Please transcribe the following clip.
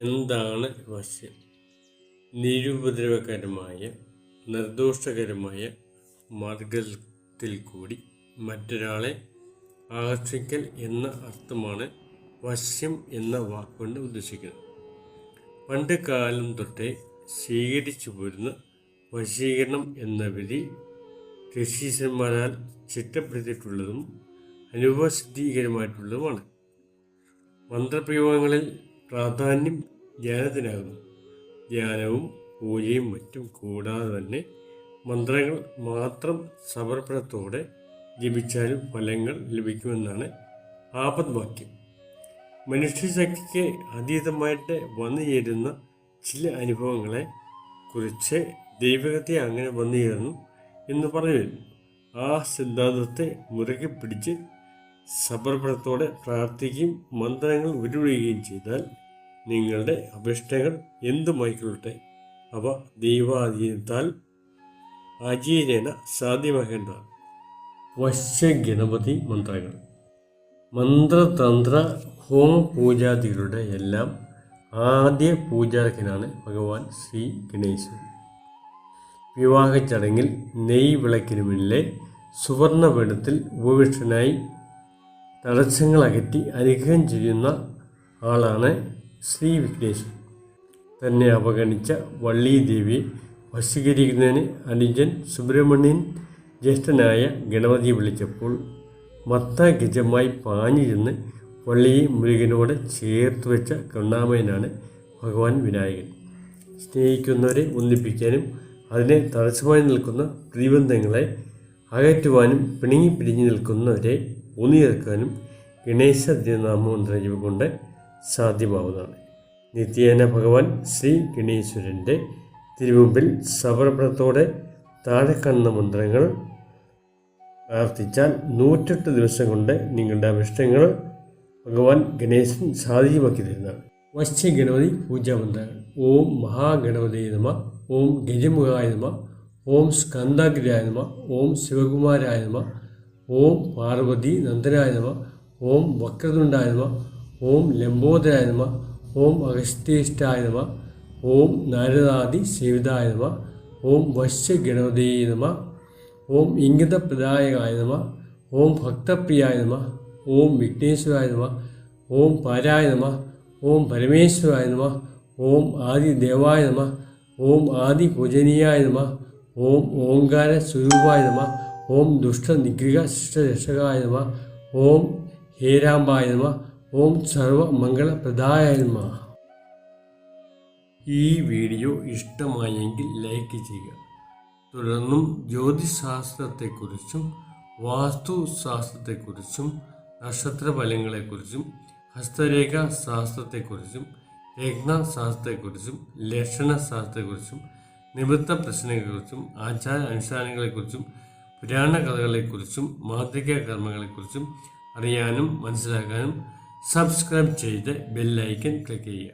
എന്താണ് വശ്യം? നിരുപദ്രവകരമായ നിർദോഷകരമായ മാർഗത്തിൽ കൂടി മറ്റൊരാളെ ആകർഷിക്കൽ എന്ന അർത്ഥമാണ് വശ്യം എന്ന വാക്കുകൊണ്ട് ഉദ്ദേശിക്കുന്നത്. പണ്ട് കാലം തൊട്ടേ സ്വീകരിച്ചു പോരുന്ന വശീകരണം എന്ന വിധി ഋഷീശ്വരന്മാരാൽ ചിട്ടപ്പെടുത്തിയിട്ടുള്ളതും അനുഭവസിദ്ധീകരമായിട്ടുള്ളതുമാണ്. മന്ത്രപ്രയോഗങ്ങളിൽ പ്രാധാന്യം ധ്യാനത്തിനാകുന്നു. ധ്യാനവും പൂജയും മറ്റും കൂടാതെ തന്നെ മന്ത്രങ്ങൾ മാത്രം സമർപ്പണത്തോടെ ജപിച്ചാലും ഫലങ്ങൾ ലഭിക്കുമെന്നാണ് ആപദ്വാക്യം. മനുഷ്യശക്തിക്ക് അതീതമായിട്ട് വന്നു ചേരുന്ന ചില അനുഭവങ്ങളെ കുറിച്ച് ദൈവകത്തെ അങ്ങനെ വന്നു ചേർന്നു എന്ന് പറഞ്ഞു വരുന്നു. ആ സിദ്ധാന്തത്തെ മുറുകെ പിടിച്ച് സമർപ്പണത്തോടെ പ്രാർത്ഥിക്കുകയും മന്ത്രങ്ങൾ ഉരുവിടുകയും ചെയ്താൽ നിങ്ങളുടെ അഭിഷ്ടങ്ങൾ എന്തുമായിക്കൊള്ളട്ടെ അവ ദൈവാധീനത്താൽ അജീരേണ സാധ്യമാക്കേണ്ടതാണ്. വശ്യഗണപതി മന്ത്രങ്ങൾ. മന്ത്രതന്ത്ര ഹോമ പൂജാദികളുടെ എല്ലാം ആദ്യ പൂജാർഹനാണ് ഭഗവാൻ ശ്രീ ഗണേശൻ. വിവാഹ ചടങ്ങിൽ നെയ് വിളക്കിന് മുന്നിലെ സുവർണ പീഠത്തിൽ ഉപവിഷ്ടനായി തടസ്സങ്ങൾ അകറ്റി അനുഗ്രഹം ചെയ്യുന്ന ആളാണ് ശ്രീ വിഘ്നേശ്വരൻ. തന്നെ അവഗണിച്ച വള്ളീദേവിയെ വശീകരിക്കുന്നതിന് അനുജൻ സുബ്രഹ്മണ്യൻ ജ്യേഷ്ഠനായ ഗണപതിയെ വിളിച്ചപ്പോൾ മത്ത ഗജമായി പാഞ്ഞു ചെന്ന് വള്ളിയെ മുരുകനോട് ചേർത്ത് വെച്ച കരുണാമയനാണ് ഭഗവാൻ വിനായകൻ. സ്നേഹിക്കുന്നവരെ ഒന്നിപ്പിക്കാനും അതിനെ തടസ്സമായി നിൽക്കുന്ന പ്രതിബന്ധങ്ങളെ അകറ്റുവാനും പിണങ്ങി നിൽക്കുന്നവരെ ഊന്നിയെടുക്കാനും ഗണേശ തിരുനാമമന്ത്രം ജപം കൊണ്ട് സാധ്യമാവുന്നതാണ്. നിത്യേന ഭഗവാൻ ശ്രീ ഗണേശ്വരൻ്റെ തിരുമുമ്പിൽ സമർപ്പണത്തോടെ താഴെ കാണുന്ന മന്ത്രങ്ങൾ പ്രാർത്ഥിച്ചാൽ 108 ദിവസം കൊണ്ട് നിങ്ങളുടെ അഭിഷ്ടങ്ങൾ ഭഗവാൻ ഗണേശൻ സാധ്യമാക്കി തരുന്നതാണ്. വശ്യഗണപതി പൂജാമന്ത്രങ്ങൾ. ഓം മഹാഗണപതിയെ നമഃ. ഓം ഗജമുഖായ നമഃ. ഓം സ്കന്ദാഗ്രായ നമഃ. ഓം ശിവകുമാരായ നമഃ. ഓം പാർവതി നന്ദനായ നമഃ. ഓം വക്രതുണ്ടായ നമഃ. ഓം ലംബോദരായ നമഃ. ഓം അഗസ്ത്യേഷ്ടായ നമഃ. ഓം നാരദാദി സേവിതായ നമഃ. ഓം വശ്യഗണപതിയെ നമഃ. ഓം ഇംഗിതപ്രദായകായ നമഃ. ഓം ഭക്തപ്രിയായ നമഃ. ഓം വിഘ്നേശ്വരായ നമഃ. ഓം പാരായ നമഃ. ഓം പരമേശ്വരായ നമഃ. ഓം ആദിദേവായ നമഃ. ഓം ആദിപൂജനീയായ നമഃ. ഓം ഓംകാര സ്വരൂപായ നമഃ. ഓം ദുഷ്ടനിഗ്രഹ ശിഷ്ടരക്ഷകായ നമഃ. ഓം ഹേരാംബായ നമഃ. ഓം സർവമംഗളപ്രദായ നമഃ. ഈ വീഡിയോ ഇഷ്ടമായെങ്കിൽ ലൈക്ക് ചെയ്യുക. തുടർന്നും ജ്യോതിശാസ്ത്രത്തെക്കുറിച്ചും വാസ്തുശാസ്ത്രത്തെക്കുറിച്ചും നക്ഷത്രഫലങ്ങളെക്കുറിച്ചും ഹസ്തരേഖ ശാസ്ത്രത്തെക്കുറിച്ചും രത്നശാസ്ത്രത്തെക്കുറിച്ചും ലക്ഷണശാസ്ത്രത്തെക്കുറിച്ചും നിമിത്ത പ്രശ്നങ്ങളെക്കുറിച്ചും ആചാര അനുഷ്ഠാനങ്ങളെക്കുറിച്ചും പുരാണ കഥകളെക്കുറിച്ചും മാന്ത്രിക കർമ്മങ്ങളെക്കുറിച്ചും അറിയാനും മനസ്സിലാക്കാനും സബ്സ്ക്രൈബ് ചെയ്ത് ബെല്ലൈക്കൺ ക്ലിക്ക് ചെയ്യുക.